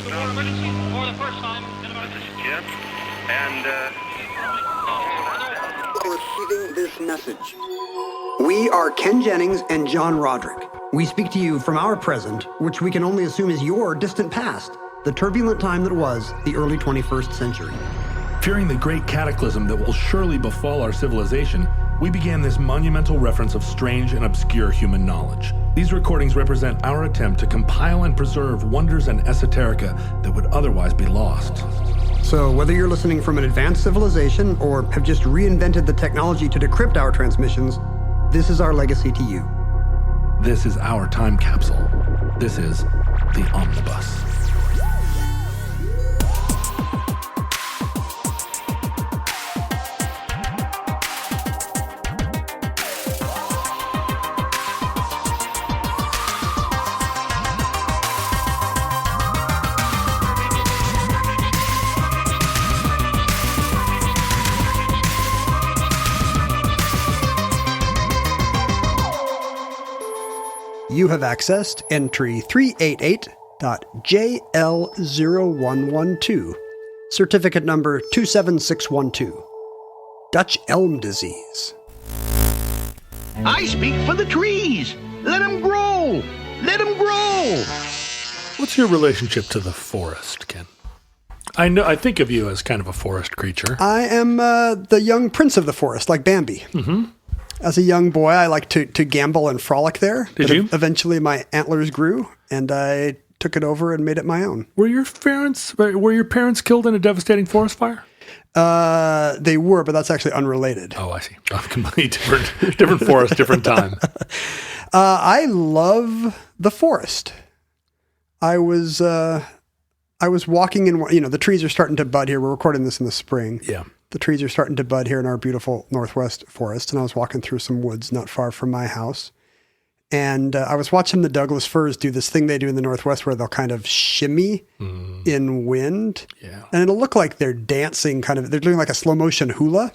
emergency for the first time in about... This is Jim, and Receiving this message. We are Ken Jennings and John Roderick. We speak to you from our present, which we can only assume is your distant past, the turbulent time that was the early 21st century. Fearing the great cataclysm that will surely befall our civilization, we began this monumental reference of strange and obscure human knowledge. These recordings represent our attempt to compile and preserve wonders and esoterica that would otherwise be lost. So whether you're listening from an advanced civilization or have just reinvented the technology to decrypt our transmissions, this is our legacy to you. This is our time capsule. This is the Omnibus. You have accessed entry 388.JL0112, certificate number 27612, Dutch elm disease. I speak for the trees. Let them grow. Let them grow. What's your relationship to the forest, Ken? I think of you as kind of a forest creature. I am the young prince of the forest, like Bambi. Mm-hmm. As a young boy, I liked to gamble and frolic there. Did you? Eventually, my antlers grew, and I took it over and made it my own. Were your parents killed in a devastating forest fire? They were, but that's actually unrelated. Oh, I see. Completely different forest, different time. I love the forest. I was walking in, the trees are starting to bud here. We're recording this in the spring. Yeah. The trees are starting to bud here in our beautiful Northwest forest, and I was walking through some woods not far from my house, and I was watching the Douglas firs do this thing they do in the Northwest where they'll kind of shimmy in wind, and it'll look like they're dancing, they're doing like a slow motion hula,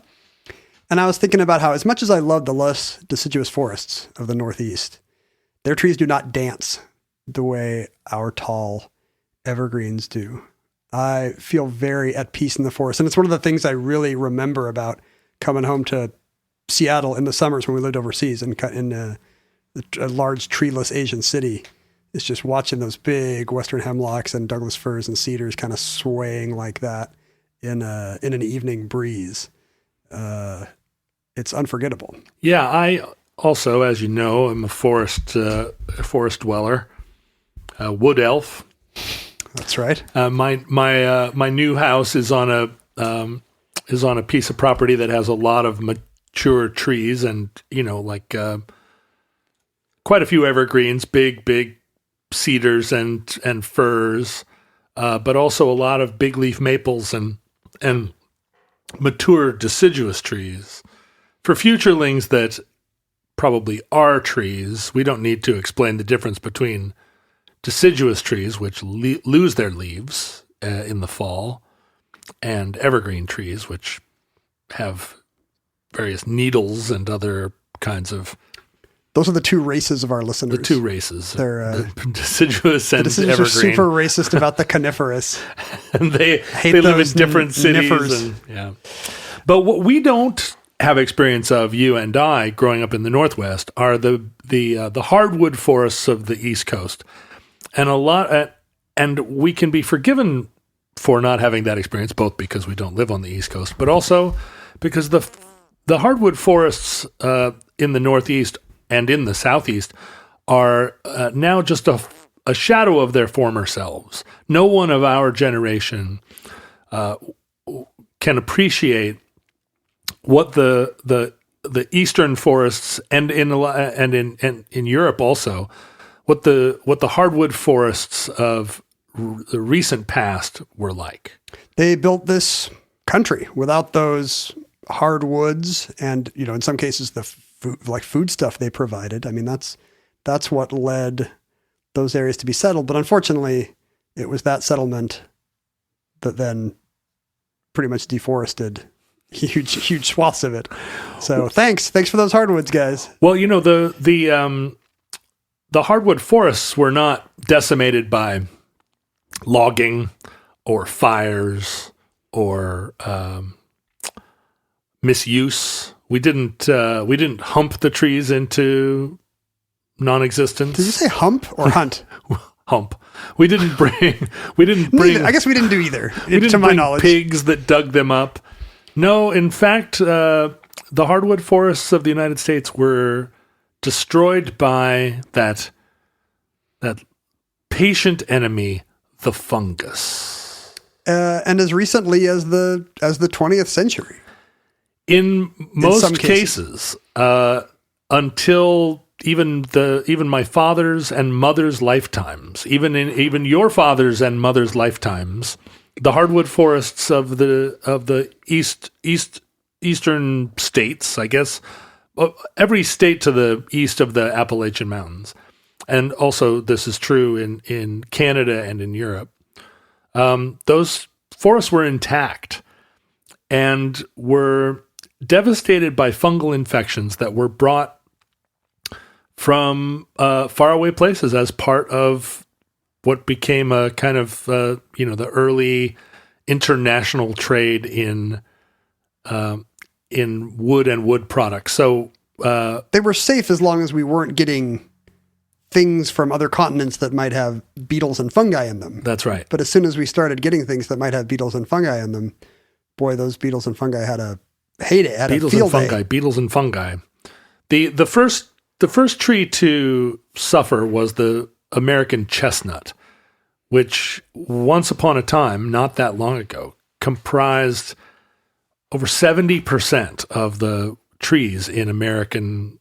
and I was thinking about how as much as I love the less deciduous forests of the Northeast, their trees do not dance the way our tall evergreens do. I feel very at peace in the forest. And it's one of the things I really remember about coming home to Seattle in the summers when we lived overseas and in a large treeless Asian city. It's just watching those big western hemlocks and Douglas firs and cedars kind of swaying like that in an evening breeze. It's unforgettable. Yeah, I also, as you know, am a forest dweller, wood elf. That's right. My new house is on a piece of property that has a lot of mature trees and quite a few evergreens, big cedars and firs, but also a lot of big leaf maples and mature deciduous trees. For futurelings that probably are trees, we don't need to explain the difference between deciduous trees, which lose their leaves in the fall, and evergreen trees, which have various needles and other kinds of... Those are the two races of our listeners. The two races. They're the deciduous and the deciduous evergreen. are super racist about the coniferous. And they live in different cities. But what we don't have experience of, you and I, growing up in the Northwest, are the hardwood forests of the East Coast. And and we can be forgiven for not having that experience, both because we don't live on the East Coast, but also because the hardwood forests in the Northeast and in the Southeast are now just a shadow of their former selves. No one of our generation can appreciate what the eastern forests and in Europe also. What the hardwood forests of the recent past were like. They built this country without those hardwoods, and in some cases the food stuff they provided. I mean, that's what led those areas to be settled. But unfortunately, it was that settlement that then pretty much deforested huge swaths of it. So thanks for those hardwoods, guys. Well, the hardwood forests were not decimated by logging or fires or misuse. We didn't hump the trees into non-existence. Did you say hump or hunt? Hump. We didn't bring. Neither. I guess we didn't do either. We didn't to my bring knowledge, pigs that dug them up. No, in fact, the hardwood forests of the United States were destroyed by that patient enemy, the fungus. and as recently as the 20th century. In most cases, until even my father's and mother's lifetimes, even your father's and mother's lifetimes, the hardwood forests of the eastern states, I guess, every state to the east of the Appalachian Mountains, and also this is true in Canada and in Europe, those forests were intact and were devastated by fungal infections that were brought from faraway places as part of what became a kind of the early international trade in wood and wood products. So they were safe as long as we weren't getting things from other continents that might have beetles and fungi in them. That's right. But as soon as we started getting things that might have beetles and fungi in them, boy, those beetles and fungi had a heyday. Had beetles a field and fungi. day. Beetles and fungi. The first tree to suffer was the American chestnut, which once upon a time, not that long ago, comprised over 70% of the trees in American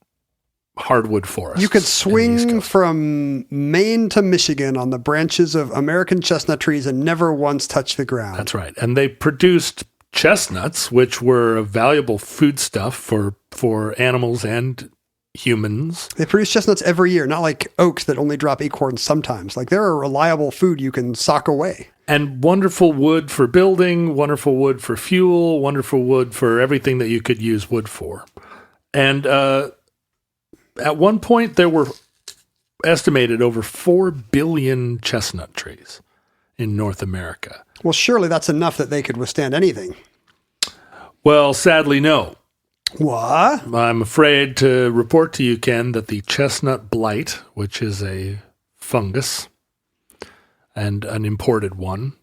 hardwood forests. You could swing from Maine to Michigan on the branches of American chestnut trees and never once touch the ground. That's right. And they produced chestnuts, which were a valuable foodstuff for animals and humans. They produce chestnuts every year, not like oaks that only drop acorns sometimes. Like they're a reliable food you can sock away. And wonderful wood for building, wonderful wood for fuel, wonderful wood for everything that you could use wood for. And at one point, there were estimated over 4 billion chestnut trees in North America. Well, surely that's enough that they could withstand anything. Well, sadly, no. What? I'm afraid to report to you, Ken, that the chestnut blight, which is a fungus and an imported one,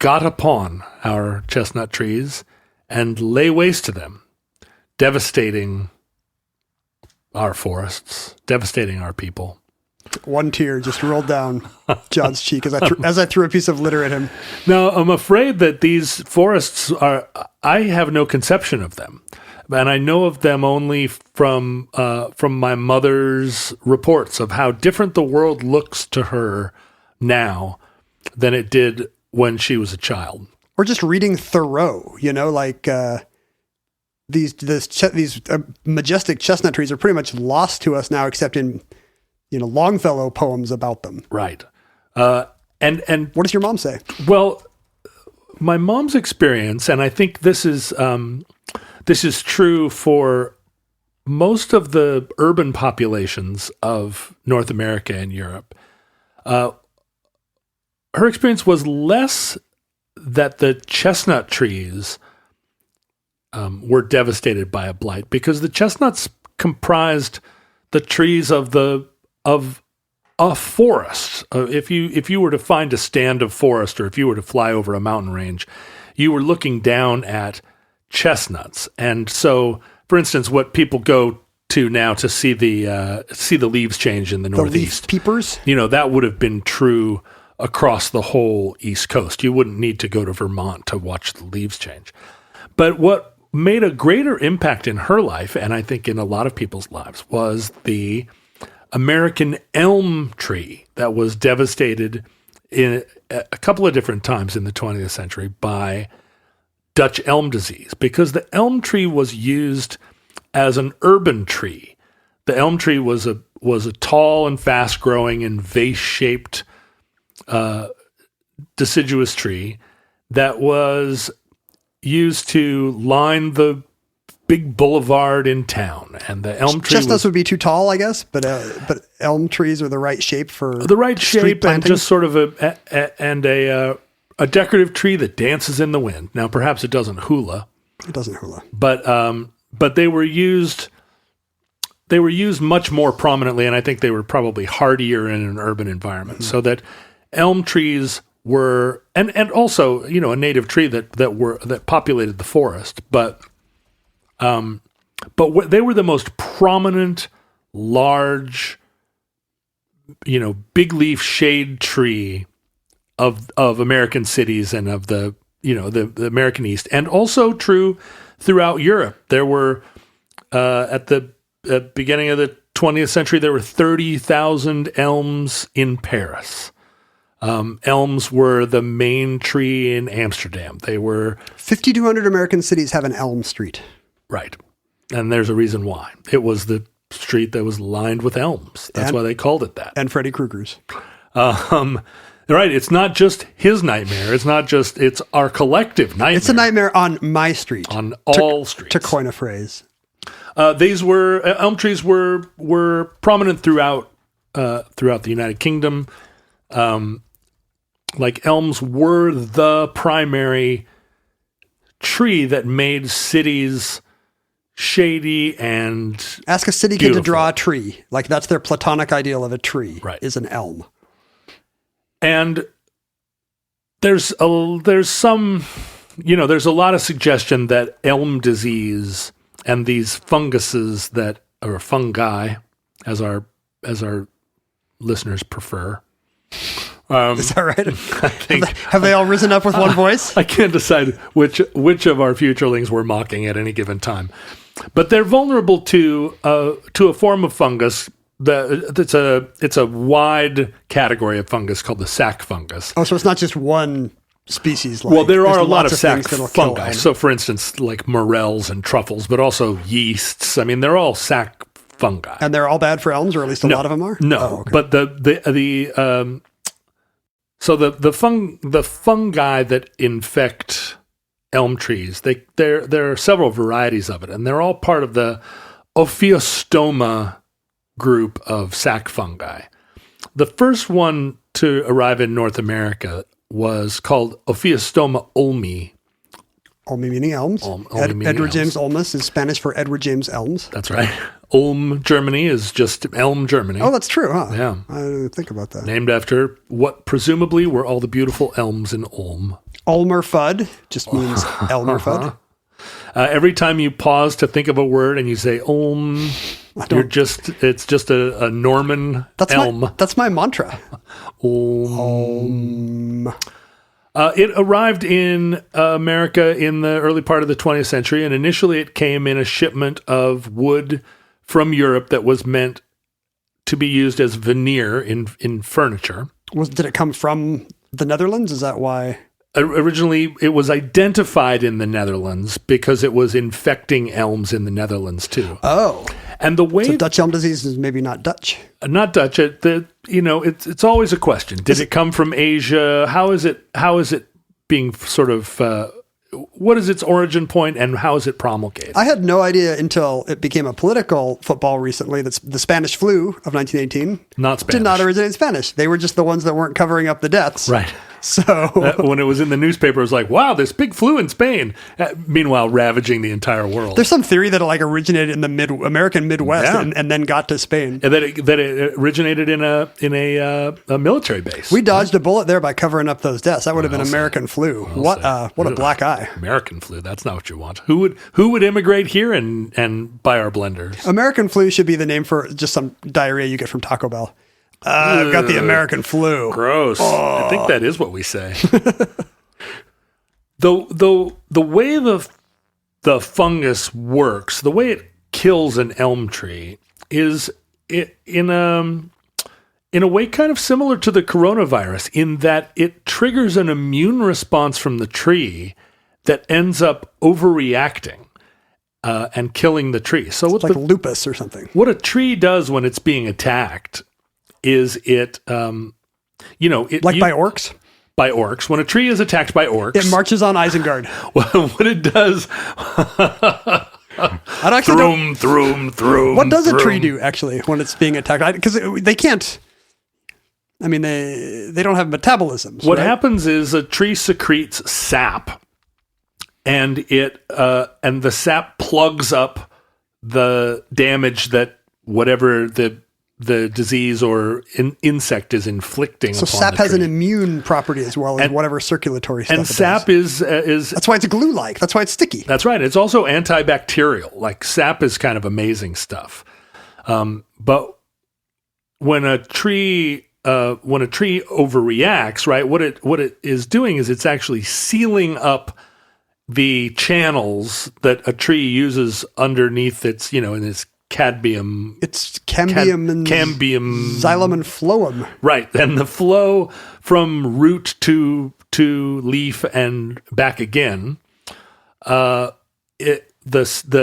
got upon our chestnut trees and lay waste to them, devastating our forests, devastating our people. One tear just rolled down John's cheek as I threw a piece of litter at him. Now, I'm afraid that these forests I have no conception of them. And I know of them only from my mother's reports of how different the world looks to her now than it did when she was a child. Or just reading Thoreau, like these majestic chestnut trees are pretty much lost to us now, except in Longfellow poems about them. Right. And what does your mom say? Well, my mom's experience, and I think this is true for most of the urban populations of North America and Europe. Her experience was less that the chestnut trees were devastated by a blight, because the chestnuts comprised the trees of a forest. If you were to find a stand of forest, or if you were to fly over a mountain range, you were looking down at chestnuts. And so, for instance, what people go to now to see the leaves change in the Northeast, the leaf peepers, that would have been true across the whole East Coast. You wouldn't need to go to Vermont to watch the leaves change. But what made a greater impact in her life, and I think in a lot of people's lives, was the American elm tree that was devastated in a couple of different times in the 20th century by Dutch elm disease, because the elm tree was used as an urban tree. The elm tree was a tall and fast-growing and vase-shaped deciduous tree that was used to line the big boulevard in town, and the elm tree. Chestnuts would be too tall, I guess, but elm trees are the right shape for the right street shape, planting. and just sort of a decorative tree that dances in the wind. Now, perhaps it doesn't hula. It doesn't hula, but they were used. They were used much more prominently, and I think they were probably hardier in an urban environment. So that elm trees were, and also a native tree that populated the forest, but they were the most prominent, large, big leaf shade tree of American cities and of the American East, and also true throughout Europe. There were at the beginning of the 20th century, there were 30,000 elms in Paris. Elms were the main tree in Amsterdam. They were 5,200 American cities have an elm street. Right. And there's a reason why. It was the street that was lined with elms. That's why they called it that. And Freddy Krueger's. Right. It's not just his nightmare. It's our collective nightmare. It's a nightmare on my street. On all streets. To coin a phrase. Elm trees were prominent throughout the United Kingdom. Like elms were the primary tree that made cities shady and ask a city kid to draw a tree. Like that's their platonic ideal of a tree. Right. Is an elm. And there's a lot of suggestion that elm disease and these funguses or fungi, as our listeners prefer. Is that right? I think, have they all risen up with one voice? I can't decide which of our futurelings we're mocking at any given time, but they're vulnerable to a form of fungus. It's a wide category of fungus called the sac fungus. Oh, so it's not just one species. Well, there are a lot of sac fungi. So, for instance, like morels and truffles, but also yeasts. I mean, they're all sac fungi, and they're all bad for elms, or at least a lot of them are. No, okay. But the fungi that infect elm trees, there are several varieties of it, and they're all part of the Ophiostoma group of sac fungi. The first one to arrive in North America was called Ophiostoma olmi. Olmi meaning elms. Edward James Olmos is Spanish for Edward James Elms. That's right. Ulm, Germany is just Elm, Germany. Oh, that's true, huh? Yeah. I didn't think about that. Named after what presumably were all the beautiful elms in Ulm. Ulmer Fudd just means Elmer Fudd. Every time you pause to think of a word and you say Ulm, it's just a Norman elm. That's my mantra. Ulm. It arrived in America in the early part of the 20th century, and initially it came in a shipment of wood from Europe that was meant to be used as veneer in furniture. Did it come from the Netherlands? Is that why? Originally, it was identified in the Netherlands because it was infecting elms in the Netherlands too. Oh. And the way so Dutch elm disease is maybe not Dutch. Not Dutch. It's always a question. Did it come from Asia? How is it being sort of? What is its origin point, and how is it promulgated? I had no idea until it became a political football recently. That's the Spanish flu of 1918. Not Spanish. Did not originate in Spanish. They were just the ones that weren't covering up the deaths. Right. So when it was in the newspaper, it was like, wow, this big flu in Spain. Meanwhile, ravaging the entire world. There's some theory that it originated in the American Midwest and then got to Spain. And that it originated in a military base. We dodged a bullet there by covering up those deaths. That would have been American flu. What a black eye. American flu. That's not what you want. Who would immigrate here and buy our blenders? American flu should be the name for just some diarrhea you get from Taco Bell. I've got the American flu. Gross. Oh. I think that is what we say. The way the fungus works, the way it kills an elm tree, is in a way kind of similar to the coronavirus, in that it triggers an immune response from the tree that ends up overreacting and killing the tree. So it's like lupus or something. What a tree does when it's being attacked is it by orcs? By orcs. When a tree is attacked by orcs, it marches on Isengard. What it does, I actually don't. Throom. What does a tree do actually when it's being attacked? Because they can't. I mean, they don't have metabolisms. What right? happens is a tree secretes sap, and the sap plugs up the damage that whatever the disease or insect is inflicting. So upon sap the has tree. an immune property as well as whatever circulatory stuff. And sap is that's why it's glue-like. That's why it's sticky. That's right. It's also antibacterial. Like sap is kind of amazing stuff. But when a tree overreacts, right, what it is doing is it's actually sealing up the channels that a tree uses underneath its, in its cadmium. It's cambium and xylem and phloem. Right. And the flow from root to leaf and back again, the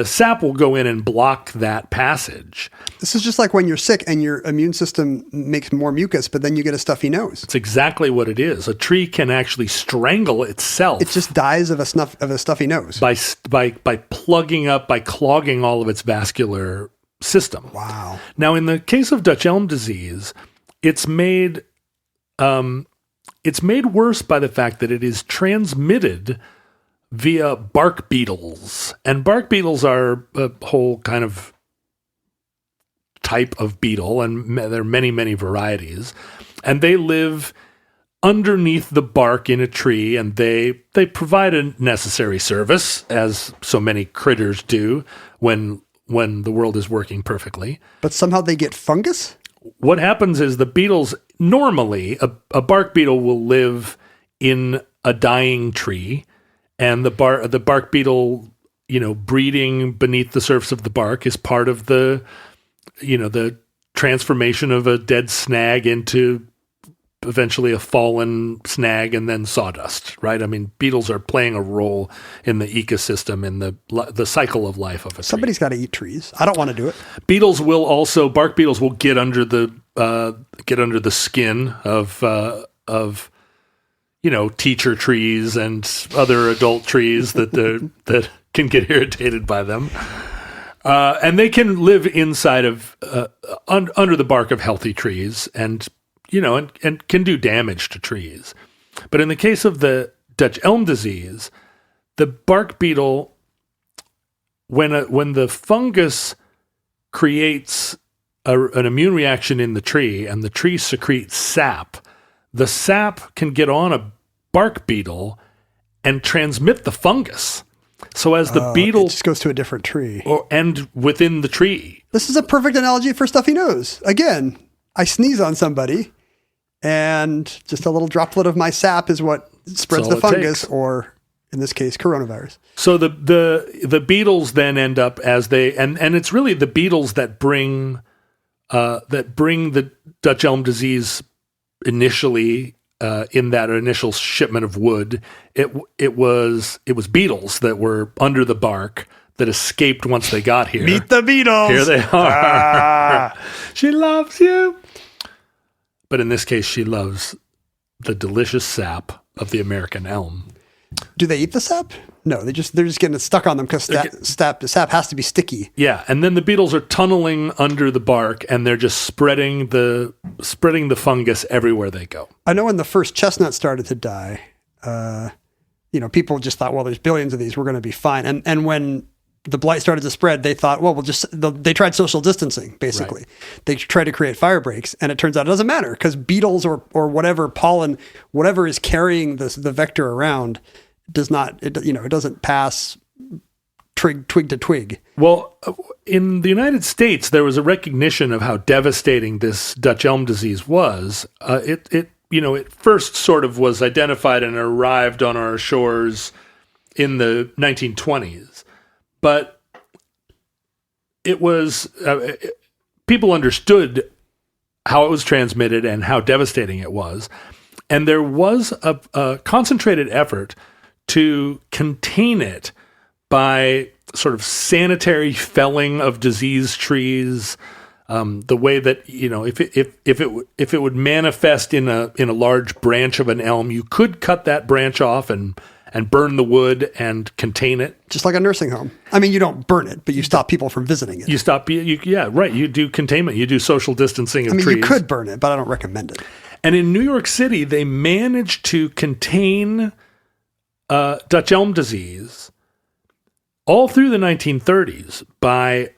sap will go in and block that passage. This is just like when you're sick and your immune system makes more mucus, but then you get a stuffy nose. It's exactly what it is. A tree can actually strangle itself. It just dies of a stuffy nose. By plugging up, by clogging all of its vascular system. Wow. Now, in the case of Dutch elm disease, it's made worse by the fact that it is transmitted via bark beetles. And bark beetles are a whole kind of type of beetle, and there are many, many varieties. And they live underneath the bark in a tree, and they provide a necessary service, as so many critters do when the world is working perfectly. But somehow they get fungus? What happens is the beetles, normally, a bark beetle will live in a dying tree, and the bark beetle, breeding beneath the surface of the bark is part of the transformation of a dead snag into eventually a fallen snag and then sawdust, right? I mean, beetles are playing a role in the ecosystem, in the cycle of life of a tree. Somebody's got to eat trees. I don't want to do it. Bark beetles will get under the skin of teacher trees and other adult trees that can get irritated by them. And they can live inside of under the bark of healthy trees and can do damage to trees. But in the case of the Dutch elm disease, the bark beetle, when the fungus creates an immune reaction in the tree and the tree secretes sap, the sap can get on a bark beetle and transmit the fungus. So as the beetle it just goes to a different tree. And within the tree. This is a perfect analogy for stuffy nose. Again, I sneeze on somebody, and just a little droplet of my sap is what spreads the fungus, or in this case, coronavirus. So the beetles then end up as and it's really the beetles that bring the Dutch elm disease initially. In that initial shipment of wood, it was beetles that were under the bark that escaped once they got here. Meet the beetles. Here they are. She loves you. But in this case, she loves the delicious sap of the American elm. Do they eat the sap? No, they're just getting it stuck on them because the sap has to be sticky. Yeah, and then the beetles are tunneling under the bark, and they're just spreading the fungus everywhere they go. I know when the first chestnut started to die, people just thought, well, there's billions of these, we're going to be fine. And when the blight started to spread, they thought, well, they tried social distancing, basically. Right. They tried to create fire breaks, and it turns out it doesn't matter because beetles or whatever pollen, whatever is carrying the vector around, it doesn't pass twig to twig. Well, in the United States, there was a recognition of how devastating this Dutch elm disease was. It first sort of was identified and arrived on our shores in the 1920s, but it was people understood how it was transmitted and how devastating it was, and there was a concentrated effort to contain it by sort of sanitary felling of diseased trees, the way that if it would manifest in a large branch of an elm, you could cut that branch off and and burn the wood and contain it. Just like a nursing home. I mean, you don't burn it, but you stop people from visiting it. You do containment. You do social distancing of trees. You could burn it, but I don't recommend it. And in New York City, they managed to contain Dutch elm disease all through the 1930s by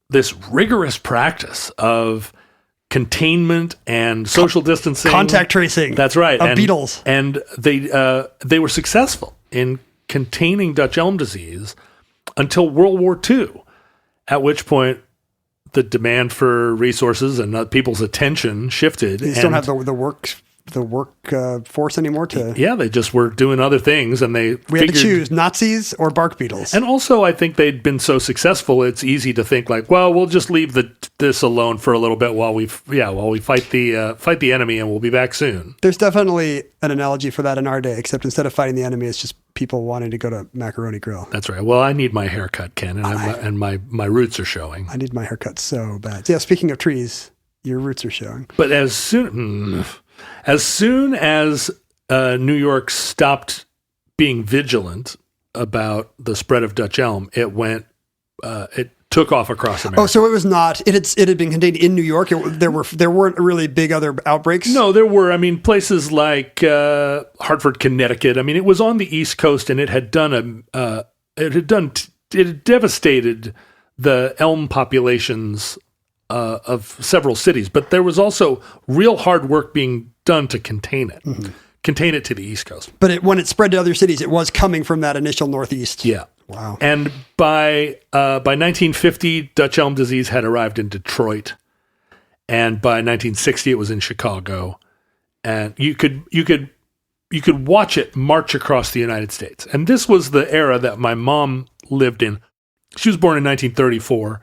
this rigorous practice of containment and social distancing. Contact tracing. That's right. Of beetles. And they were successful in containing Dutch elm disease until World War II, at which point the demand for resources and people's attention shifted. They don't have the work force anymore to... Yeah, they just were doing other things, and we had to choose Nazis or bark beetles. And also, I think they'd been so successful, it's easy to think like, well, we'll just leave this alone for a little bit while we fight the enemy, and we'll be back soon. There's definitely an analogy for that in our day, except instead of fighting the enemy, it's just people wanting to go to Macaroni Grill. That's right. Well, I need my haircut, Ken, and my roots are showing. I need my haircut so bad. Yeah, speaking of trees, your roots are showing. But as soon as New York stopped being vigilant about the spread of Dutch elm, it took off across America. Oh, so it was not. It had been contained in New York. There weren't really big other outbreaks. No, there were. I mean, places like Hartford, Connecticut. I mean, it was on the East Coast, and it had devastated the elm populations of several cities. But there was also real hard work being done to contain it. Mm-hmm. Contain it to the East Coast. But when it spread to other cities, it was coming from that initial Northeast. Yeah. Wow. And by 1950, Dutch elm disease had arrived in Detroit, and by 1960, it was in Chicago. And you could watch it march across the United States. And this was the era that my mom lived in. She was born in 1934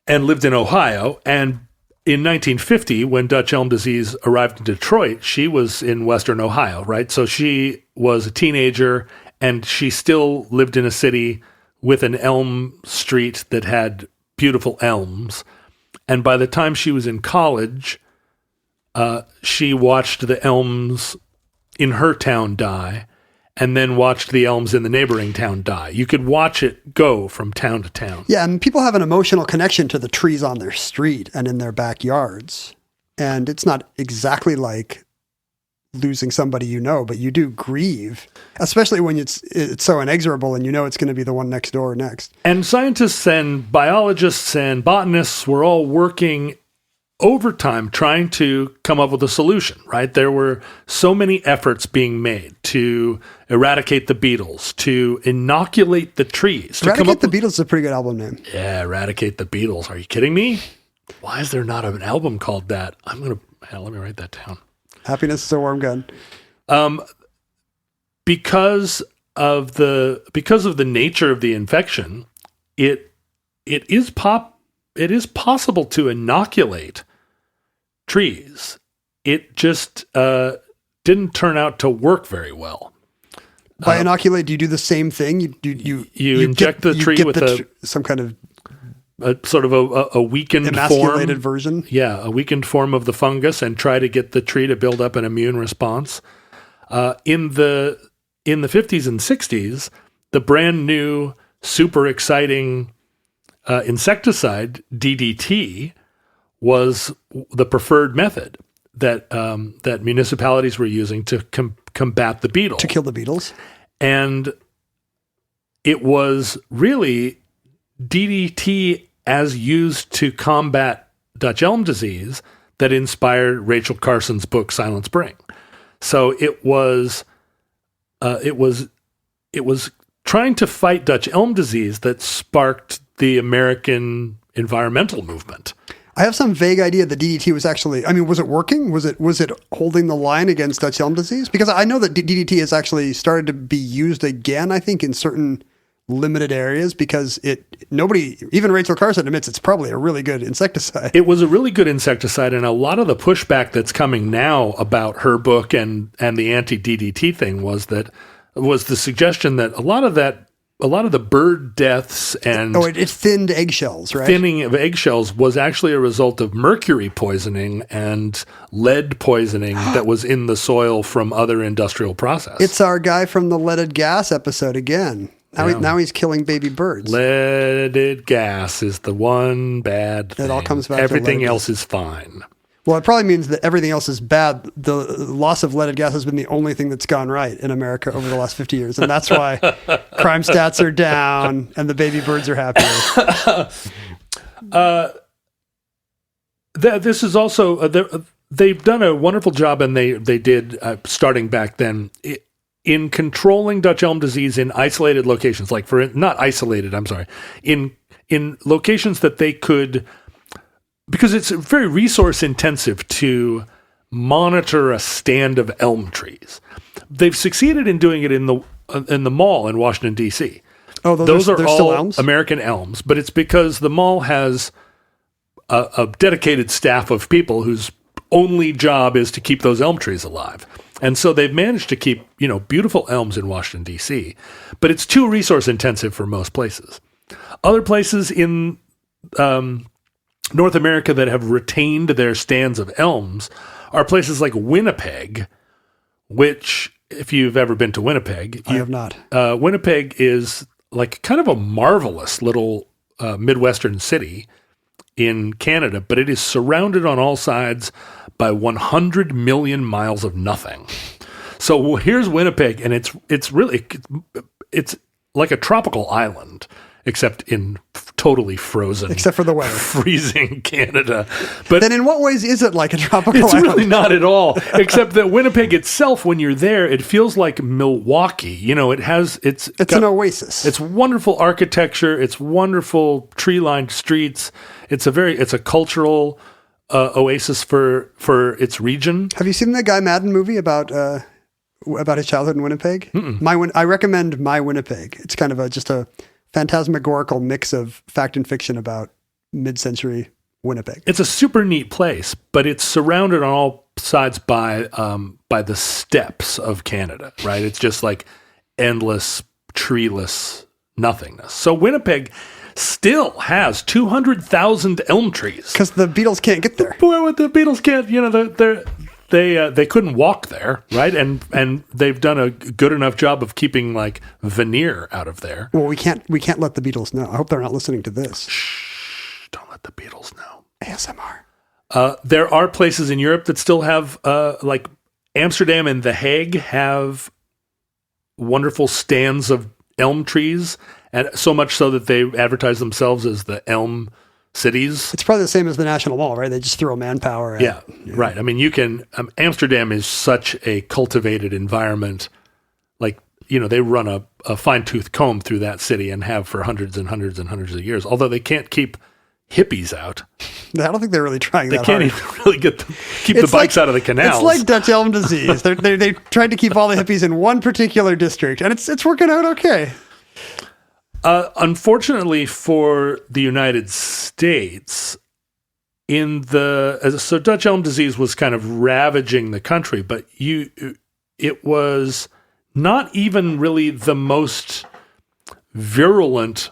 and lived in Ohio. And in 1950, when Dutch elm disease arrived in Detroit, she was in Western Ohio, right? So she was a teenager, and she still lived in a city with an elm street that had beautiful elms. And by the time she was in college, she watched the elms in her town die, and then watched the elms in the neighboring town die. You could watch it go from town to town. Yeah, and people have an emotional connection to the trees on their street and in their backyards. And it's not exactly like losing somebody you know, but you do grieve, especially when it's so inexorable and you know it's going to be the one next door next. And scientists and biologists and botanists were all working overtime trying to come up with a solution, right? There were so many efforts being made to eradicate the beetles, to inoculate the trees. Eradicate the Beetles is a pretty good album name. Yeah, Eradicate the Beetles. Are you kidding me? Why is there not an album called that? Let me write that down. Happiness is a warm gun. Because of the nature of the infection, it is possible to inoculate trees. It just didn't turn out to work very well. By inoculate, do you do the same thing? You inject the tree with some kind of sort of a weakened emasculated version. Yeah, a weakened form of the fungus, and try to get the tree to build up an immune response. In the 50s and 60s, the brand new, super exciting insecticide, DDT, was the preferred method that municipalities were using to combat the beetle. To kill the beetles. And it was really DDT as used to combat Dutch elm disease that inspired Rachel Carson's book, Silent Spring. So it was trying to fight Dutch elm disease that sparked the American environmental movement. I have some vague idea that DDT was actually, was it working? Was it holding the line against Dutch elm disease? Because I know that DDT has actually started to be used again, I think, in certain limited areas, because even Rachel Carson admits it's probably a really good insecticide. It was a really good insecticide, and a lot of the pushback that's coming now about her book and the anti-DDT thing was the suggestion that a lot of that a lot of the bird deaths and it thinned eggshells, right? thinning of eggshells was actually a result of mercury poisoning and lead poisoning that was in the soil from other industrial processes. It's our guy from the leaded gas episode again. Now he's killing baby birds. Leaded gas is the one bad thing. It all comes back to Everything leaded else is fine. Well, it probably means that everything else is bad. The loss of leaded gas has been the only thing that's gone right in America over the last 50 years. And that's why crime stats are down and the baby birds are happier. This is also, they've done a wonderful job, and they did, starting back then, in controlling Dutch elm disease in isolated locations, in locations that they could, because it's very resource intensive to monitor a stand of elm trees. They've succeeded in doing it in the mall in Washington, D.C. Oh, those are all still elms? American elms, but it's because the mall has a dedicated staff of people whose only job is to keep those elm trees alive. And so they've managed to keep, beautiful elms in Washington, D.C., but it's too resource intensive for most places. Other places in North America that have retained their stands of elms are places like Winnipeg, which, if you've ever been to Winnipeg, I have not. Winnipeg is like kind of a marvelous little Midwestern city in Canada, but it is surrounded on all sides by 100 million miles of nothing. So here's Winnipeg, and it's really like a tropical island, except in totally frozen, except for the weather, freezing Canada. But then, in what ways is it like a tropical it's island? really not at all. Except that Winnipeg itself, when you're there, it feels like Milwaukee. It's an oasis. It's wonderful architecture. It's wonderful tree-lined streets. It's a cultural oasis for its region. Have you seen the Guy Madden movie about his childhood in Winnipeg? I recommend My Winnipeg. It's kind of just a phantasmagorical mix of fact and fiction about mid-century Winnipeg. It's a super neat place, but it's surrounded on all sides by the steppes of Canada, right? It's just like endless, treeless nothingness. So Winnipeg still has 200,000 elm trees. Because the beetles can't get there. Well, the beetles can't, they couldn't walk there, right? And they've done a good enough job of keeping like veneer out of there. Well, we can't let the beetles know. I hope they're not listening to this. Shh, don't let the beetles know. ASMR. There are places in Europe that still have, like Amsterdam and The Hague have wonderful stands of elm trees, and so much so that they advertise themselves as the elm cities. It's probably the same as the National Mall, right? They just throw manpower at Yeah, right. I mean, you can, Amsterdam is such a cultivated environment. Like, they run a fine-tooth comb through that city and have for hundreds and hundreds and hundreds of years, although they can't keep hippies out. I don't think they're really trying that hard. They can't even really keep the bikes out of the canals. It's like Dutch elm disease. They tried to keep all the hippies in one particular district, and it's working out okay. Unfortunately for the United States, so Dutch elm disease was kind of ravaging the country, but it was not even really the most virulent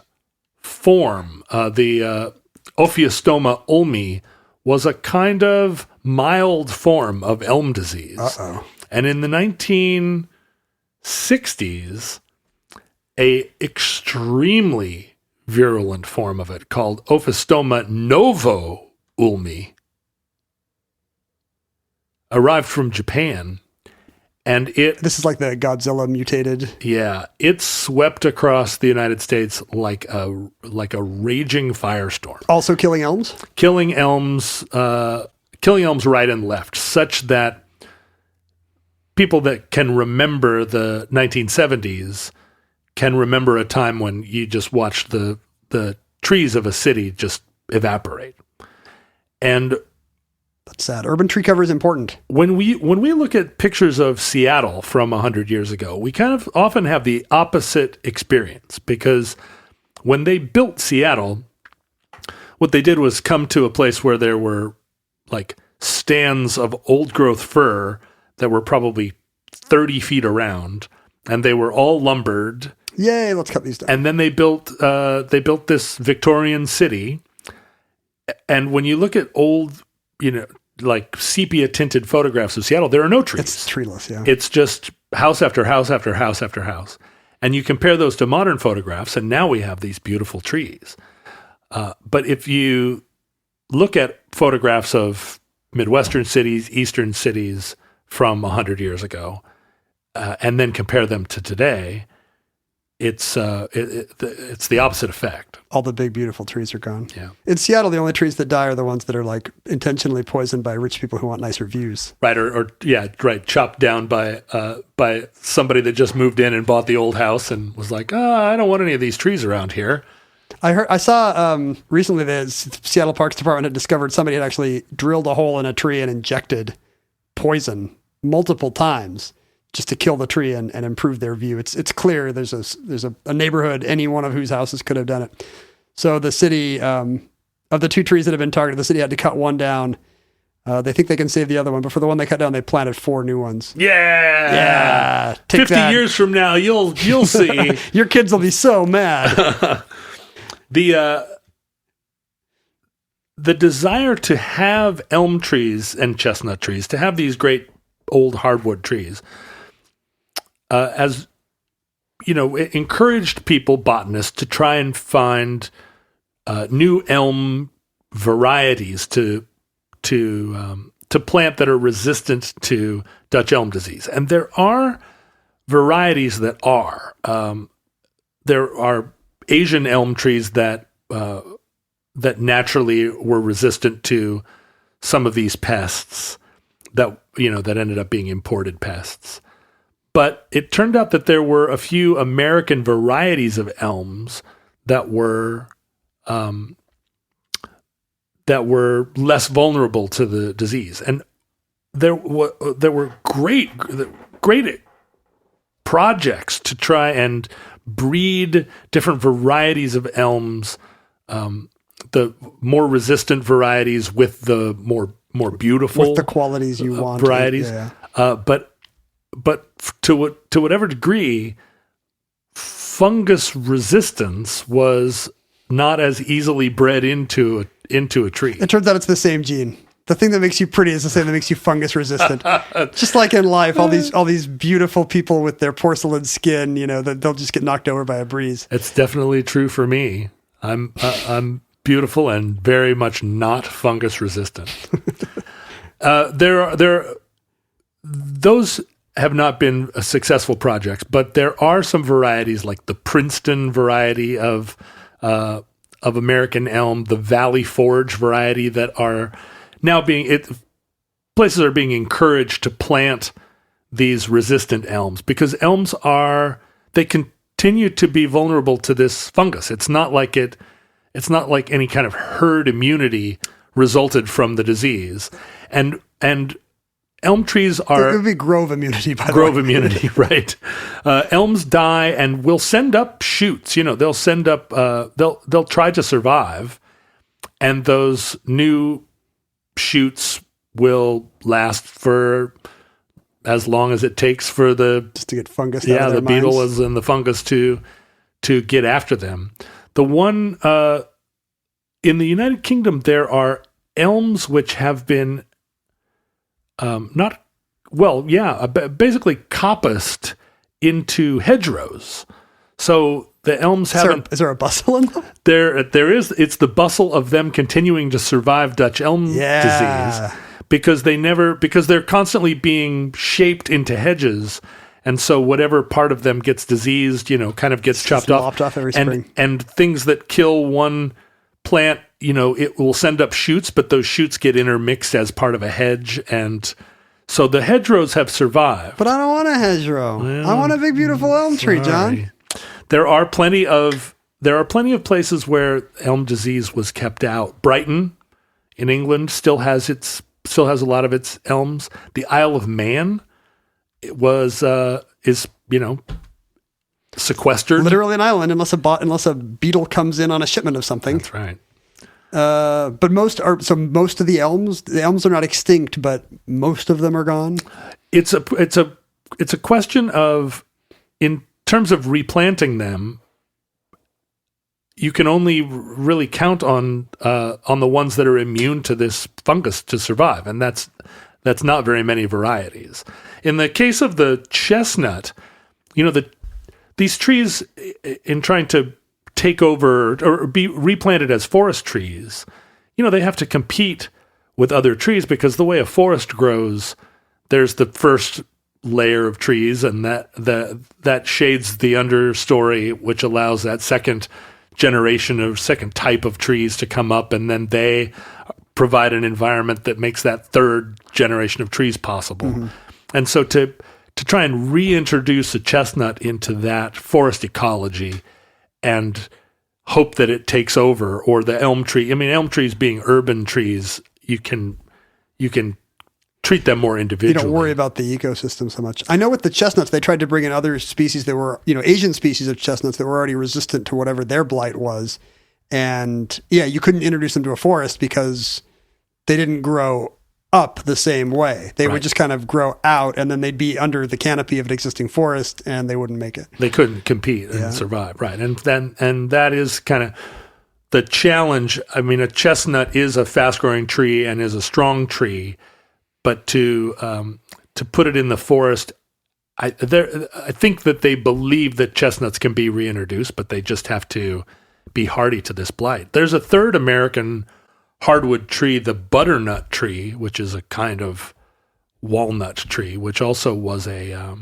form. The Ophiostoma ulmi was a kind of mild form of elm disease. Uh-oh. And in the 1960s, a extremely virulent form of it called Ophiostoma novo ulmi arrived from Japan, and this is like the Godzilla mutated. Yeah, it swept across the United States like a raging firestorm. Also killing elms? Killing elms right and left, such that people that can remember the 1970s can remember a time when you just watched the trees of a city just evaporate. And that's sad. Urban tree cover is important. When we look at pictures of Seattle from 100 years ago, we kind of often have the opposite experience, because when they built Seattle, what they did was come to a place where there were like stands of old growth fir that were probably 30 feet around, and they were all lumbered. Yay, let's cut these down. And then they built this Victorian city. And when you look at old, like sepia tinted photographs of Seattle, there are no trees. It's treeless, yeah. It's just house after house after house after house. And you compare those to modern photographs, and now we have these beautiful trees. But if you look at photographs of Midwestern cities, Eastern cities from 100 years ago, and then compare them to today, it's the opposite effect. All the big, beautiful trees are gone. Yeah. In Seattle, the only trees that die are the ones that are like intentionally poisoned by rich people who want nicer views. Right, right, chopped down by somebody that just moved in and bought the old house and was like, I don't want any of these trees around here. I saw recently the Seattle Parks Department had discovered somebody had actually drilled a hole in a tree and injected poison multiple times just to kill the tree and improve their view. It's clear there's a neighborhood, any one of whose houses could have done it. So the city, of the two trees that have been targeted, the city had to cut one down. They think they can save the other one, but for the one they cut down, they planted 4 new ones. Yeah. Take 50 years from now, you'll see. Your kids will be so mad. The desire to have elm trees and chestnut trees, to have these great old hardwood trees, as it encouraged people, botanists, to try and find new elm varieties to plant that are resistant to Dutch elm disease. And there are varieties that are. There are Asian elm trees that naturally were resistant to some of these pests that ended up being imported pests. But it turned out that there were a few American varieties of elms that were less vulnerable to the disease, and there were great projects to try and breed different varieties of elms, the more resistant varieties with the more beautiful, with the qualities you want varieties. Yeah. But to whatever degree, fungus resistance was not as easily bred into a tree. It turns out it's the same gene. The thing that makes you pretty is the same that makes you fungus resistant. Just like in life, all these beautiful people with their porcelain skin, that they'll just get knocked over by a breeze. It's definitely true for me. I'm beautiful and very much not fungus resistant. Those have not been successful projects, but there are some varieties like the Princeton variety of American elm, the Valley Forge variety that are now places are being encouraged to plant these resistant elms because elms they continue to be vulnerable to this fungus. It's not like any kind of herd immunity resulted from the disease. And elm trees are... It would be grove immunity, by the way. Grove immunity, right. Elms die and will send up shoots. They'll send up... They'll try to survive, and those new shoots will last for as long as it takes for just to get fungus out of their the beetles and the fungus to get after them. The one... in the United Kingdom, there are elms which have been... basically coppiced into hedgerows. So the elms haven't... Is there a bustle in them? There is. It's the bustle of them continuing to survive Dutch elm disease because they're constantly being shaped into hedges. And so whatever part of them gets diseased, kind of gets chopped off every spring. And things that kill one plant, it will send up shoots, but those shoots get intermixed as part of a hedge. And so the hedgerows have survived. But I don't want a hedgerow. Well, I want a big, beautiful elm tree, John. There are plenty of places where elm disease was kept out. Brighton in England still has a lot of its elms. The Isle of Man is sequestered. Literally an island, unless a beetle comes in on a shipment of something. That's right. But most of the elms are not extinct, but most of them are gone. It's a question of terms of replanting them, you can only really count on the ones that are immune to this fungus to survive, and that's not very many varieties. In the case of the chestnut, these trees, in trying to take over or be replanted as forest trees, they have to compete with other trees, because the way a forest grows, there's the first layer of trees, and that shades the understory, which allows that second generation of second type of trees to come up, and then they provide an environment that makes that third generation of trees possible. Mm-hmm. And so to try and reintroduce a chestnut into that forest ecology and hope that it takes over, or the elm tree. I mean, elm trees being urban trees, you can treat them more individually. You don't worry about the ecosystem so much. I know with the chestnuts, they tried to bring in other species that were, Asian species of chestnuts that were already resistant to whatever their blight was. And you couldn't introduce them to a forest because they didn't grow up the same way. They would just kind of grow out, and then they'd be under the canopy of an existing forest, and they wouldn't make it. They couldn't compete and survive. Right. And that is kind of the challenge. I mean, a chestnut is a fast-growing tree and is a strong tree, but to put it in the forest, I think that they believe that chestnuts can be reintroduced, but they just have to be hardy to this blight. There's a third American hardwood tree, the butternut tree, which is a kind of walnut tree, which also was a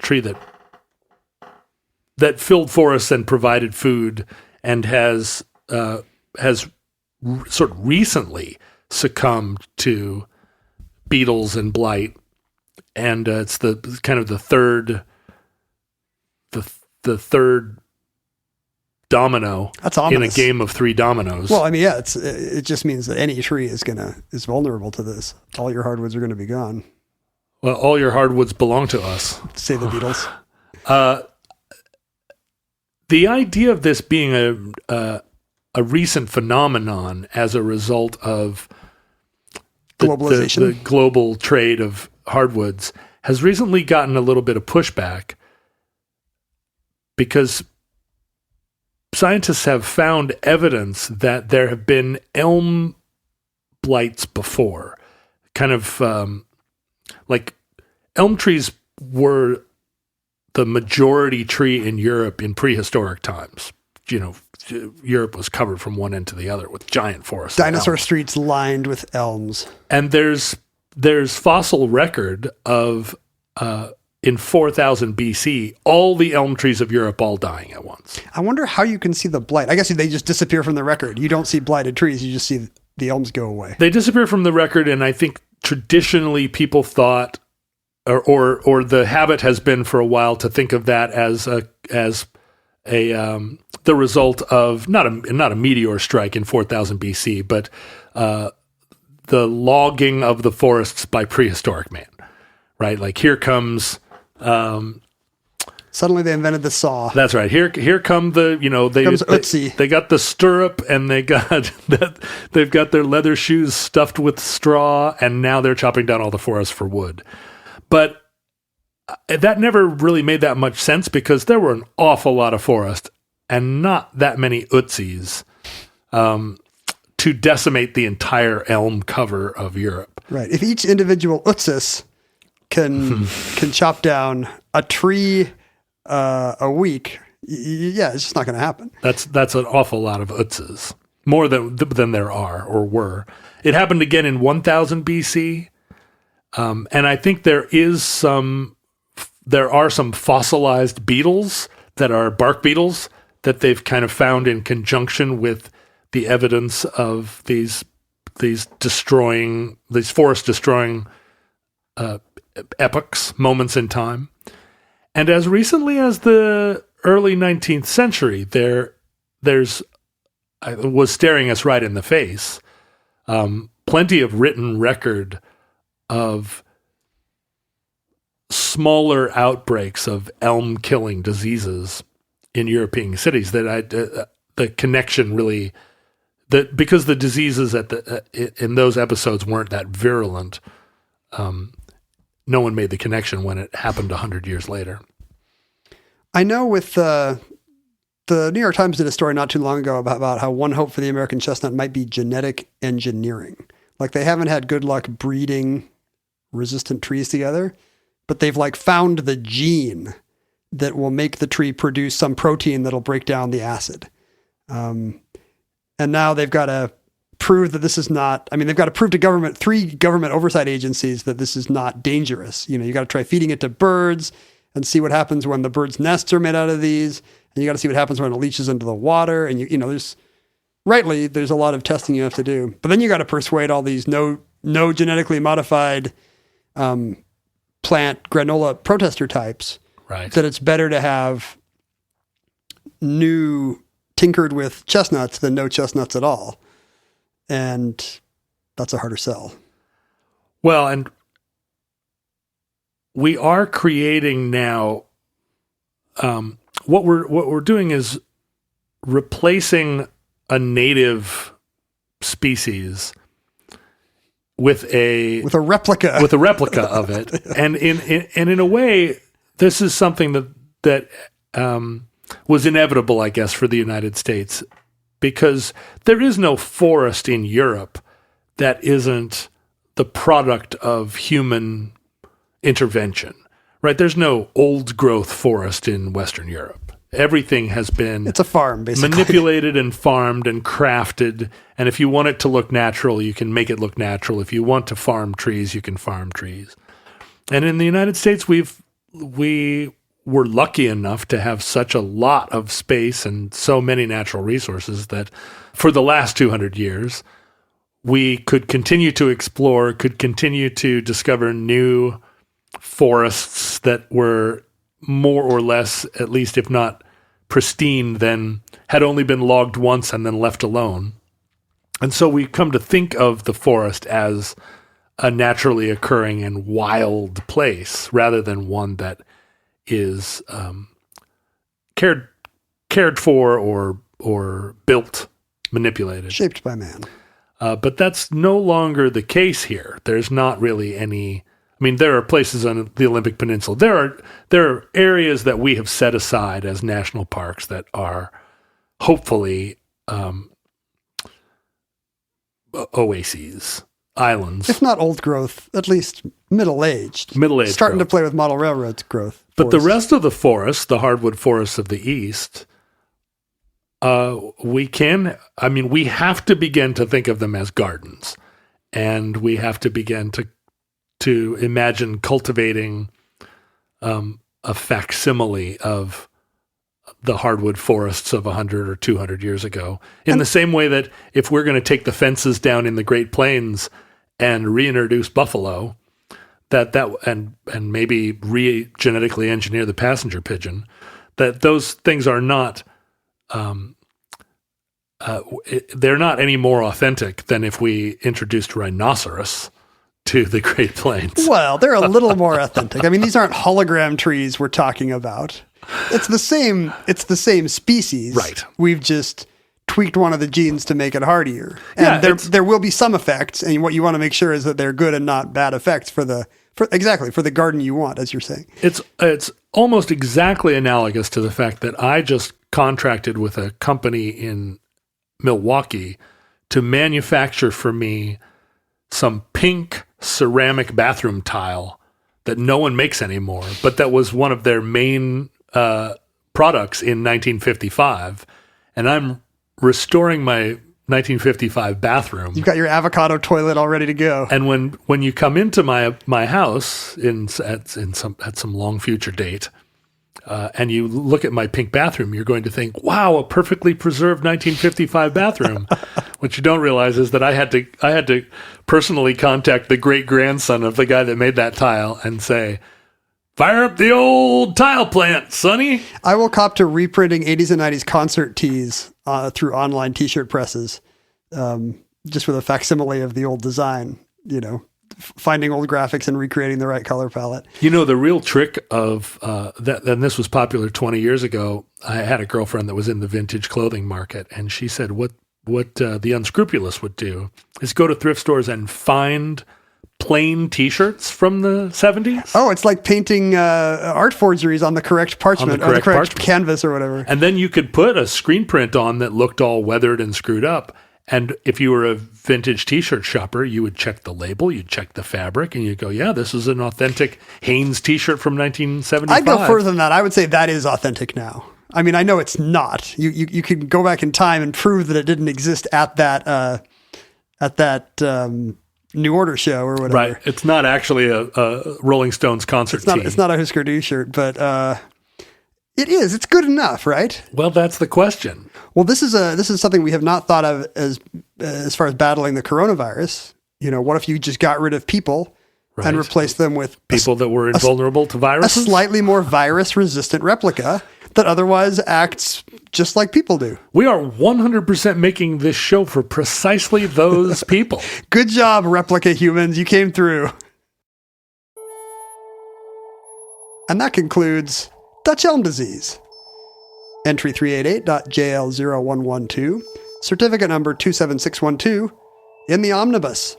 tree that filled forests and provided food, and has sort of recently succumbed to beetles and blight, and it's the kind of the third domino. That's ominous. In a game of three dominoes. Well, I mean, it just means that any tree is vulnerable to this. All your hardwoods are going to be gone. Well, all your hardwoods belong to us. Say the beetles. The idea of this being a recent phenomenon as a result of globalization, the global trade of hardwoods, has recently gotten a little bit of pushback, because scientists have found evidence that there have been elm blights before. Kind of like elm trees were the majority tree in Europe in prehistoric times. Europe was covered from one end to the other with giant forests. Dinosaur streets lined with elms. And there's fossil record of in 4000 BC, all the elm trees of Europe all dying at once. I wonder how you can see the blight. I guess they just disappear from the record. You don't see blighted trees. You just see the elms go away. They disappear from the record, and I think traditionally people thought, or the habit has been for a while to think of that as the result of not a meteor strike in 4000 BC, but the logging of the forests by prehistoric man. Right, like here comes. Suddenly they invented the saw. That's right. Here come the they got the stirrup, and they've got their leather shoes stuffed with straw, and now they're chopping down all the forest for wood. But that never really made that much sense, because there were an awful lot of forest and not that many Utsis to decimate the entire elm cover of Europe. Right. If each individual Utsis can chop down a tree a week, it's just not going to happen. That's an awful lot of Utsis, more than there are or were. It happened again in 1000 BC, and I think there are some fossilized beetles that are bark beetles that they've kind of found in conjunction with the evidence of these forest destroying epochs, moments in time. And as recently as the early 19th century, there's was staring us right in the face, plenty of written record of smaller outbreaks of elm-killing diseases in European cities. That the connection really, because the diseases in those episodes weren't that virulent, no one made the connection when it happened 100 years later. I know with the New York Times did a story not too long ago about how one hope for the American chestnut might be genetic engineering. Like they haven't had good luck breeding resistant trees together, but they've like found the gene that will make the tree produce some protein that'll break down the acid. And now they've got to prove that this is not, I mean, they've got to prove to three government oversight agencies that this is not dangerous. You know, you got to try feeding it to birds and see what happens when the birds' nests are made out of these. And you got to see what happens when it leaches into the water. And you know, there's a lot of testing you have to do, but then you got to persuade all these no genetically modified, plant granola protester types, right, that it's better to have new tinkered with chestnuts than no chestnuts at all. And that's a harder sell. Well, and we are creating now, what we're doing is replacing a native species with a replica of it. And in a way, this is something that was inevitable, I guess, for the United States, because there is no forest in Europe that isn't the product of human intervention, right? There's no old growth forest in Western Europe. Everything has been it's a farm, basically, manipulated and farmed and crafted. And if you want it to look natural, you can make it look natural. If you want to farm trees, you can farm trees. And in the United States, we were lucky enough to have such a lot of space and so many natural resources that for the last 200 years, we could continue to explore, could continue to discover new forests that were more or less, at least if not pristine, then had only been logged once and then left alone. And so we come to think of the forest as a naturally occurring and wild place rather than one that is cared for or built, manipulated, shaped by man. But that's no longer the case here. There's not really any. I mean, there are places on the Olympic Peninsula. There are areas that we have set aside as national parks that are hopefully oases, islands. If not old growth, at least middle-aged. Starting growth. To play with model railroads growth. But the rest of the forest, the hardwood forests of the East, we have to begin to think of them as gardens. And we have to begin to imagine cultivating a facsimile of the hardwood forests of 100 or 200 years ago. In the same way that if we're going to take the fences down in the Great Plains and reintroduce buffalo, and maybe genetically engineer the passenger pigeon, that those things are not they're not any more authentic than if we introduced rhinoceros to the Great Plains. Well, they're a little more authentic. I mean, these aren't hologram trees we're talking about. It's the same species. Right. We've just tweaked one of the genes to make it hardier. And there will be some effects, and what you want to make sure is that they're good and not bad effects for the garden you want, as you're saying. It's almost exactly analogous to the fact that I just contracted with a company in Milwaukee to manufacture for me some pink ceramic bathroom tile that no one makes anymore, but that was one of their main products in 1955. And I'm restoring my 1955 bathroom. You've got your avocado toilet all ready to go. And when you come into my house at some long future date, and you look at my pink bathroom, you're going to think, wow, a perfectly preserved 1955 bathroom. What you don't realize is that I had to personally contact the great-grandson of the guy that made that tile and say, fire up the old tile plant, sonny. I will cop to reprinting 80s and 90s concert tees through online t-shirt presses, just with a facsimile of the old design, finding old graphics and recreating the right color palette. The real trick of that, and this was popular 20 years ago, I had a girlfriend that was in the vintage clothing market, and she said what the unscrupulous would do is go to thrift stores and find plain T-shirts from the 70s. Oh, it's like painting art forgeries on the correct parchment or the correct canvas or whatever. And then you could put a screen print on that looked all weathered and screwed up. And if you were a vintage T-shirt shopper, you would check the label, you'd check the fabric, and you'd go, yeah, this is an authentic Hanes T-shirt from 1975. I'd go further than that. I would say that is authentic now. I mean, I know it's not. You can go back in time and prove that it didn't exist at that New Order show or whatever. Right. It's not actually a Rolling Stones concert team. It's not a Husker Du shirt, but it is. It's good enough, right? Well, that's the question. Well, this is something we have not thought of as far as battling the coronavirus. You know, what if you just got rid of people and replaced them with people that were invulnerable to viruses? A slightly more virus-resistant replica that otherwise acts just like people do. We are 100% making this show for precisely those people. Good job, replica humans. You came through. And that concludes Dutch elm disease. Entry 388.JL0112. Certificate number 27612 in the omnibus.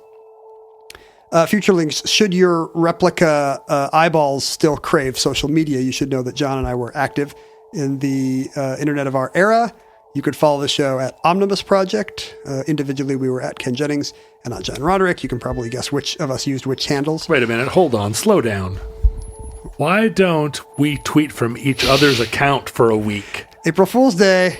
Futurelings, should your replica eyeballs still crave social media, you should know that John and I were active in the internet of our era. You could follow the show at Omnibus Project. Individually, we were at Ken Jennings and on John Roderick. You can probably guess which of us used which handles. Wait a minute. Hold on. Slow down. Why don't we tweet from each other's account for a week? April Fool's Day.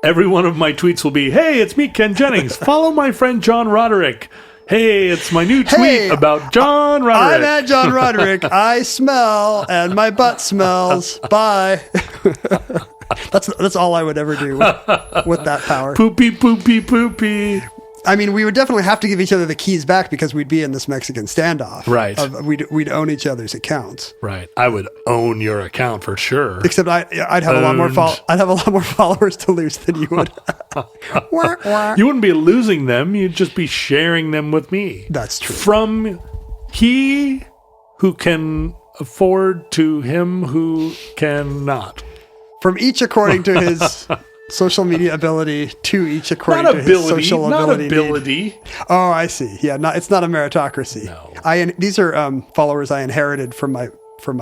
Every one of my tweets will be, hey, it's me, Ken Jennings. Follow my friend John Roderick. Hey, it's my new tweet about John Roderick. I'm at John Roderick. I smell, and my butt smells. Bye. That's all I would ever do with that power. Poopy, poopy, poopy. I mean, we would definitely have to give each other the keys back because we'd be in this Mexican standoff. Right. We'd own each other's accounts. Right. I would own your account for sure. Except I'd have a lot more followers to lose than you would. You wouldn't be losing them. You'd just be sharing them with me. That's true. From he who can afford to him who cannot. From each according to his social media ability to each according to his social ability. Not ability. Oh, I see. Yeah, it's not a meritocracy. No. These are followers I inherited from my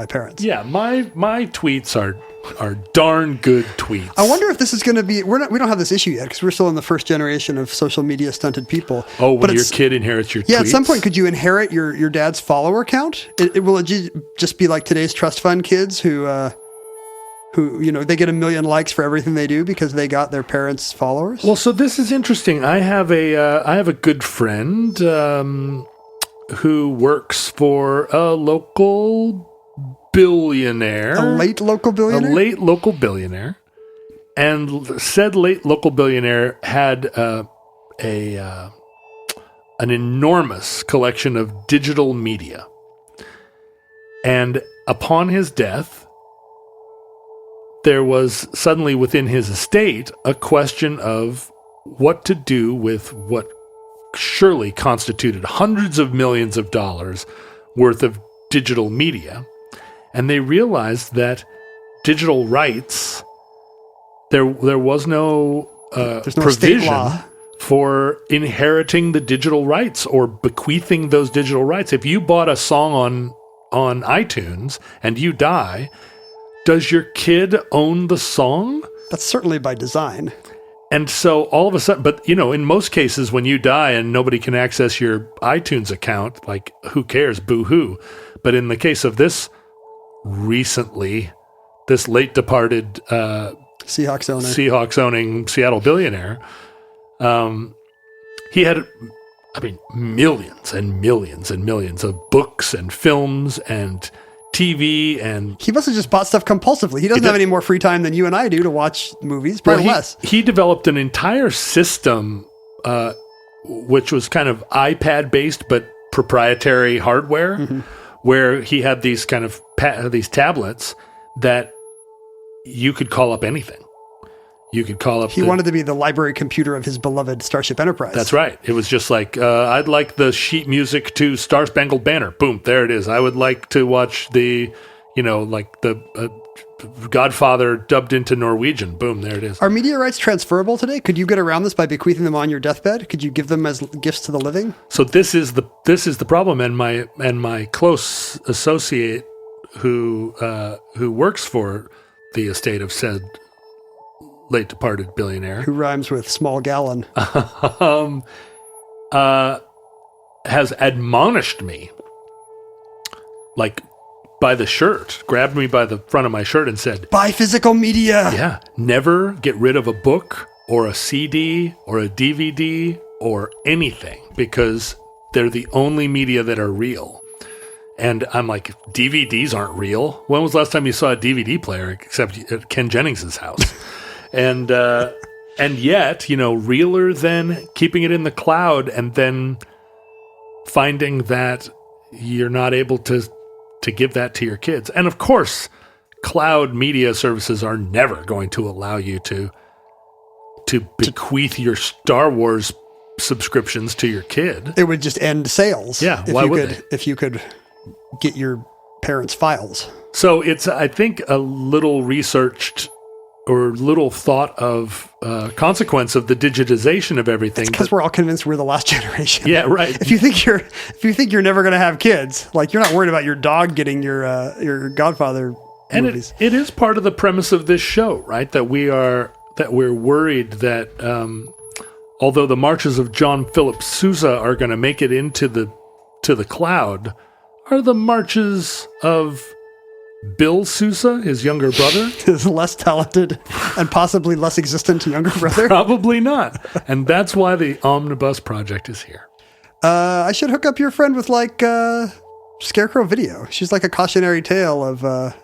parents. Yeah, my tweets are darn good tweets. I wonder if this is going to be. We don't have this issue yet because we're still in the first generation of social media stunted people. Oh, when your kid inherits your tweets? Yeah, at some point, could you inherit your dad's follower count? Will it just be like today's trust fund kids who they get 1 million likes for everything they do because they got their parents' followers? Well, so this is interesting. I have a good friend who works for a local billionaire. A late local billionaire? A late local billionaire. And said late local billionaire had an enormous collection of digital media. And upon his death, there was suddenly within his estate a question of what to do with what surely constituted hundreds of millions of dollars worth of digital media. And they realized that digital rights, there was no provision for inheriting the digital rights or bequeathing those digital rights. If you bought a song on iTunes and you die, does your kid own the song? That's certainly by design. And so all of a sudden, but in most cases when you die and nobody can access your iTunes account, like who cares, boo-hoo. But in the case of this late departed Seahawks owning Seattle billionaire, he had, millions and millions and millions of books and films and TV, and he must have just bought stuff compulsively. He doesn't have any more free time than you and I do to watch movies, probably less. He developed an entire system, which was kind of iPad-based but proprietary hardware, where he had these kind of these tablets that you could call up anything. You could call up. He wanted to be the library computer of his beloved Starship Enterprise. That's right. It was just like, I'd like the sheet music to Star Spangled Banner. Boom, there it is. I would like to watch the, the Godfather dubbed into Norwegian. Boom, there it is. Are media rights transferable today? Could you get around this by bequeathing them on your deathbed? Could you give them as gifts to the living? So this is the problem, and my close associate who works for the estate of said late departed billionaire, who rhymes with small gallon, has admonished me, like by the shirt, grabbed me by the front of my shirt and said, "Buy physical media." Yeah, never get rid of a book or a CD or a DVD or anything, because they're the only media that are real. And I'm like, DVDs aren't real. When was the last time you saw a DVD player except at Ken Jennings's house? And yet, realer than keeping it in the cloud and then finding that you're not able to give that to your kids. And of course, cloud media services are never going to allow you to bequeath your Star Wars subscriptions to your kid. It would just end sales. Yeah, why would they? If you could get your parents' files. So it's, I think, a little researched or little thought of consequence of the digitization of everything. Because we're all convinced we're the last generation. Yeah, right. If you think you're never going to have kids, like you're not worried about your dog getting your Godfather movies. And it is part of the premise of this show, right? That we're worried that although the marches of John Philip Sousa are going to make it into the cloud, are the marches of Bill Sousa, his younger brother? His less talented and possibly less existent younger brother? Probably not. And that's why the Omnibus Project is here. I should hook up your friend with Scarecrow Video. She's like a cautionary tale of...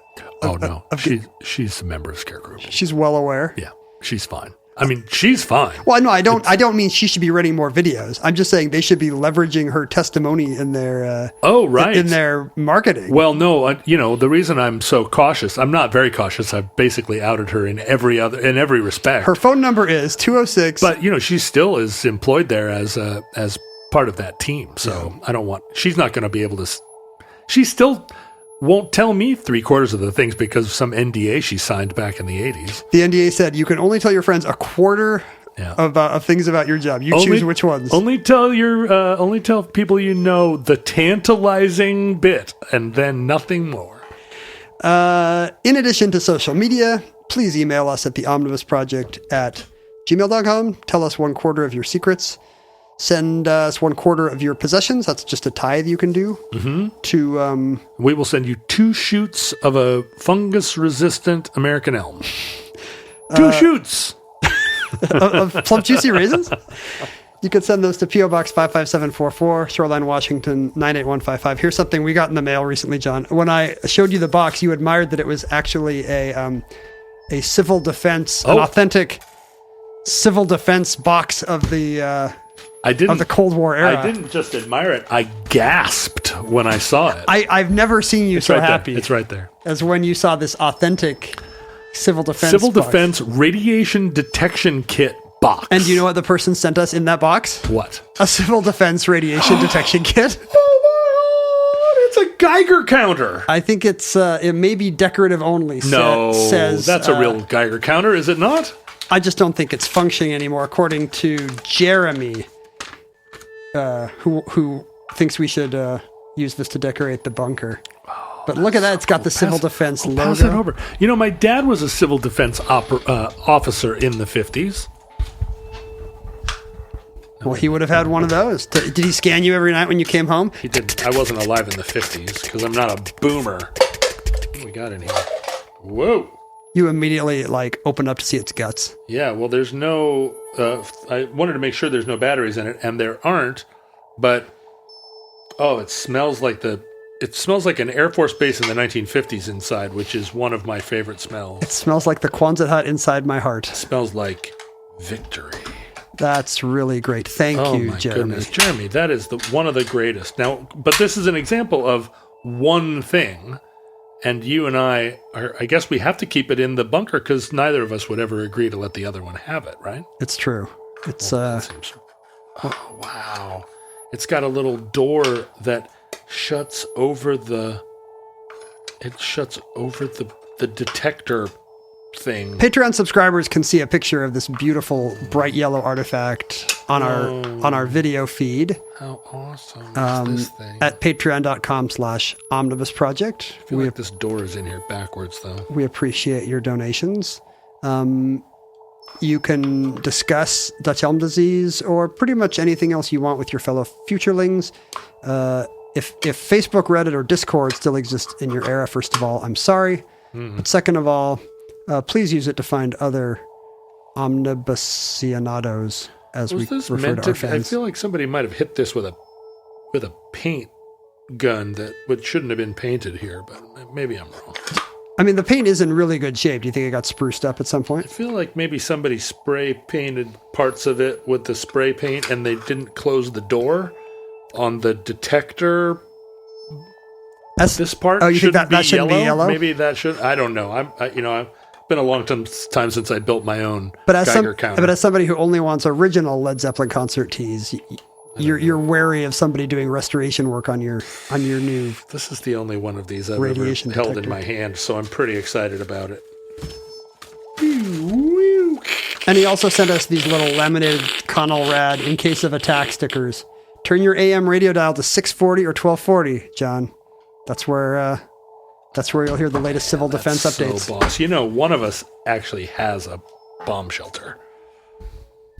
She's a member of Scarecrow. She's well aware. Yeah, she's fine. I mean, she's fine. Well, no, I don't mean she should be running more videos. I'm just saying they should be leveraging her testimony in their in their marketing. Well, no, the reason I'm so cautious, I'm not very cautious. I've basically outed her in every respect. Her phone number is 206. But she still is employed there as part of that team. So yeah. She's not going to be able to. She still won't tell me 3/4 of the things because of some NDA she signed back in the 80s. The NDA said you can only tell your friends 1/4 of things about your job. You choose which ones. Only tell people the tantalizing bit, and then nothing more. In addition to social media, please email us at theomnibusproject@gmail.com. Tell us 1/4 of your secrets. Send us 1/4 of your possessions. That's just a tithe you can do. Mm-hmm. We will send you 2 shoots of a fungus-resistant American elm. 2 shoots of plump juicy raisins. You can send those to P.O. Box 55744, Shoreline, Washington 98155. Here's something we got in the mail recently, John. When I showed you the box, you admired that it was actually a civil defense, an authentic civil defense box of the. Of the Cold War era. I didn't just admire it. I gasped when I saw it. I've never seen you so happy. It's right there. As when you saw this authentic civil defense defense radiation detection kit box. And do you know what the person sent us in that box? What? A civil defense radiation detection kit. Oh my God! It's a Geiger counter. I think it may be decorative only. No, that's a real Geiger counter, is it not? I just don't think it's functioning anymore, according to Jeremy. Who thinks we should use this to decorate the bunker. But look at that. It's got the civil defense logo. Pass it over. My dad was a civil defense officer in the 50s. Well, he would have had one of those. Did he scan you every night when you came home? He didn't. I wasn't alive in the 50s because I'm not a boomer. What do we got in here? Whoa. You immediately open up to see its guts. Yeah, well, there's no. I wanted to make sure there's no batteries in it, and there aren't. But it smells like an Air Force base in the 1950s inside, which is one of my favorite smells. It smells like the Quonset hut inside my heart. It smells like victory. That's really great. Thank you, Jeremy. Goodness, Jeremy, that is one of the greatest. Now, but this is an example of one thing. And you and I guess we have to keep it in the bunker because neither of us would ever agree to let the other one have it, right? It's true. It's wow. It's got a little door that shuts over the the detector thing. Patreon subscribers can see a picture of this beautiful bright yellow artifact on our video feed. How awesome is this thing? At patreon.com/omnibusproject. I feel like this door is in here backwards, though. We appreciate your donations. You can discuss Dutch elm disease or pretty much anything else you want with your fellow futurelings. If Facebook, Reddit, or Discord still exist in your era, first of all, I'm sorry. But second of all, please use it to find other omnibusianados, as we refer to our fans. I feel like somebody might have hit this with a paint gun that shouldn't have been painted here, but maybe I'm wrong. I mean, the paint is in really good shape. Do you think it got spruced up at some point? I feel like maybe somebody spray painted parts of it with the spray paint and they didn't close the door on the detector. This part you think that shouldn't be yellow? Maybe that should. I don't know. I've been a long time since I built my own Geiger counter. But as somebody who only wants original Led Zeppelin concert tees, you're wary of somebody doing restoration work on your new. This is the only one of these I've radiation ever held detector in my hand, so I'm pretty excited about it. And he also sent us these little laminated Conelrad in case of attack stickers. Turn your AM radio dial to 640 or 1240, John. That's where you'll hear the latest civil defense updates. So boss. One of us actually has a bomb shelter.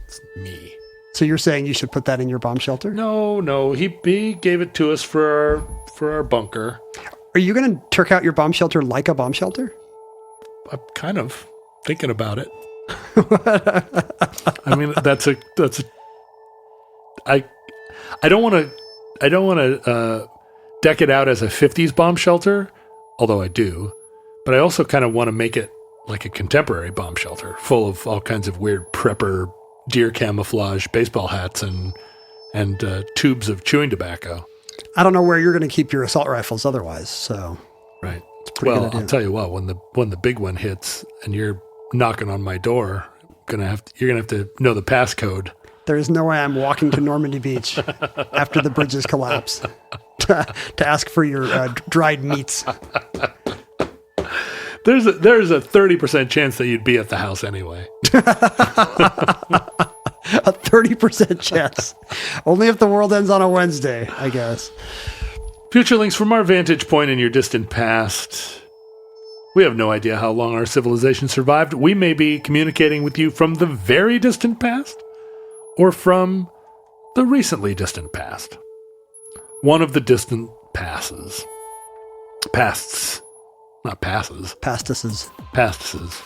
It's me. So you're saying you should put that in your bomb shelter? No. He gave it to us for our bunker. Are you going to turk out your bomb shelter like a bomb shelter? I'm kind of thinking about it. I mean, I don't want to deck it out as a 50s bomb shelter, although I do, but I also kind of want to make it like a contemporary bomb shelter full of all kinds of weird prepper deer camouflage baseball hats and tubes of chewing tobacco. I don't know where you're going to keep your assault rifles otherwise, so right. It's a pretty good idea. I'll tell you what, when the big one hits and you're knocking on my door, you're gonna have to know the passcode. There is no way I'm walking to Normandy Beach after the bridges collapse to ask for your dried meats. There's a 30% chance that you'd be at the house anyway. A 30% chance. Only if the world ends on a Wednesday, I guess. Futurelings, from our vantage point in your distant past, we have no idea how long our civilization survived. We may be communicating with you from the very distant past or from the recently distant past. One of the distant pasts. Not passes. Pastices.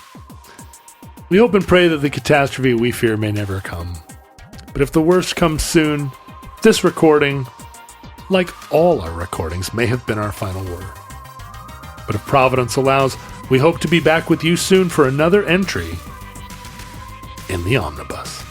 We hope and pray that the catastrophe we fear may never come. But if the worst comes soon, this recording, like all our recordings, may have been our final word. But if Providence allows, we hope to be back with you soon for another entry in the Omnibus.